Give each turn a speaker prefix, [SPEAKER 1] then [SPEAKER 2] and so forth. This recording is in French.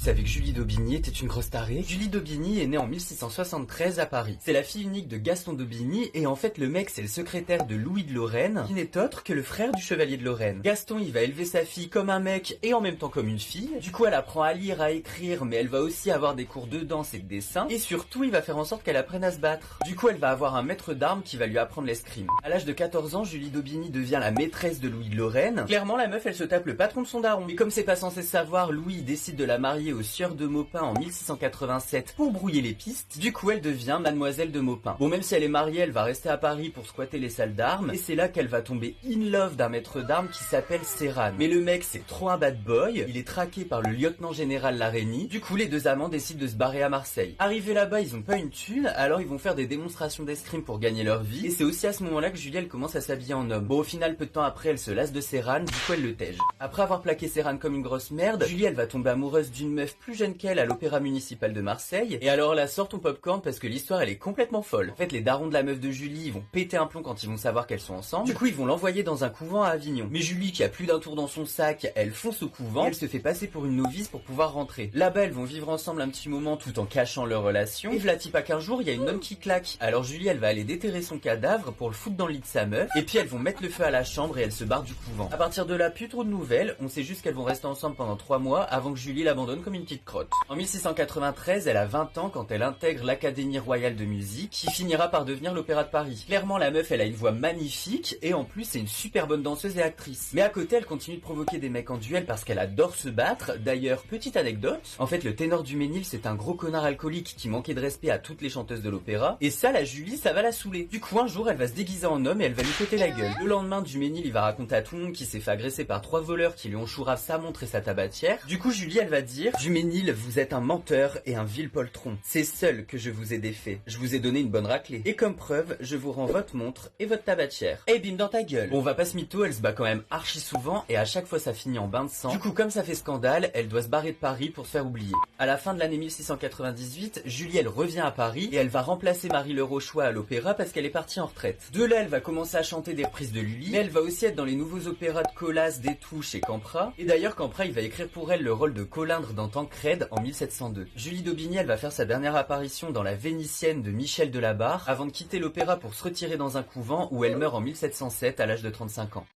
[SPEAKER 1] savais que Julie d'Aubigny était une grosse tarée? Julie d'Aubigny est née en 1673 à Paris. C'est la fille unique de Gaston d'Aubigny et en fait le mec c'est le secrétaire de Louis de Lorraine qui n'est autre que le frère du chevalier de Lorraine. Gaston il va élever sa fille comme un mec et en même temps comme une fille. Du coup elle apprend à lire, à écrire mais elle va aussi avoir des cours de danse et de dessin et surtout il va faire en sorte qu'elle apprenne à se battre. Du coup elle va avoir un maître d'armes qui va lui apprendre l'escrime. À l'âge de 14 ans Julie d'Aubigny devient la maîtresse de Louis de Lorraine. Clairement la meuf elle se tape le patron de son daron. Mais comme c'est pas censé savoir, Louis décide de la marier au sieur de Maupin en 1687 pour brouiller les pistes. Du coup elle devient mademoiselle de Maupin. Bon même si elle est mariée elle va rester à Paris pour squatter les salles d'armes et c'est là qu'elle va tomber in love d'un maître d'armes qui s'appelle Serran. Mais le mec c'est trop un bad boy, il est traqué par le lieutenant général Larénie. Du coup les deux amants décident de se barrer à Marseille. Arrivés là-bas ils ont pas une thune, alors ils vont faire des démonstrations d'escrime pour gagner leur vie et c'est aussi à ce moment-là que Julie elle commence à s'habiller en homme. Bon au final peu de temps après elle se lasse de Serran, du coup elle le tège. Après avoir plaqué Serran comme une grosse merde, Julie elle va tomber amoureuse d'une meuf plus jeune qu'elle à l'Opéra Municipal de Marseille. Et alors là sort ton popcorn parce que l'histoire elle est complètement folle. En fait les darons de la meuf de Julie ils vont péter un plomb quand ils vont savoir qu'elles sont ensemble. Du coup ils vont l'envoyer dans un couvent à Avignon. Mais Julie qui a plus d'un tour dans son sac, elle fonce au couvent et elle se fait passer pour une novice pour pouvoir rentrer. Là-bas elles vont vivre ensemble un petit moment tout en cachant leur relation. Et v'là pas qu'un jour il y a une nonne qui claque. Alors Julie elle va aller déterrer son cadavre pour le foutre dans le lit de sa meuf. Et puis elles vont mettre le feu à la chambre et elles se barrent du couvent. À partir de là plus trop de nouvelles, on sait juste qu'elles vont rester ensemble pendant 3 mois avant que Julie l'abandonne comme une petite crotte. En 1693, elle a 20 ans quand elle intègre l'Académie royale de musique qui finira par devenir l'Opéra de Paris. Clairement la meuf elle a une voix magnifique et en plus c'est une super bonne danseuse et actrice. Mais à côté elle continue de provoquer des mecs en duel parce qu'elle adore se battre. D'ailleurs petite anecdote, en fait le ténor du Ménil c'est un gros connard alcoolique qui manquait de respect à toutes les chanteuses de l'opéra et ça la Julie ça va la saouler. Du coup un jour elle va se déguiser en homme et elle va lui péter la gueule. Le lendemain Duménil il va raconter à tout le monde qu'il s'est fait agresser par 3 voleurs qui lui ont chourave sa montre et sa tabatière. Du coup Julie elle va dire: Duménil vous êtes un menteur et un vil poltron. C'est seul que je vous ai défait. Je vous ai donné une bonne raclée. Et comme preuve je vous rends votre montre et votre tabatière. Et bim dans ta gueule. Bon on va pas se mytho, elle se bat quand même archi souvent et à chaque fois ça finit en bain de sang. Du coup comme ça fait scandale, elle doit se barrer de Paris pour se faire oublier. À la fin de l'année 1698, Julie elle revient à Paris et elle va remplacer Marie Le Rochois à l'opéra parce qu'elle est partie en retraite. De là elle va commencer à chanter des reprises de Lully, mais elle va aussi être dans les nouveaux opéras de Colas, Destouches et Campra. Et d'ailleurs Campra il va écrire pour elle le rôle de Colindre dans Tancrède en 1702. Julie d'Aubigny elle va faire sa dernière apparition dans La Vénitienne de Michel Delabarre avant de quitter l'opéra pour se retirer dans un couvent où elle meurt en 1707 à l'âge de 35 ans.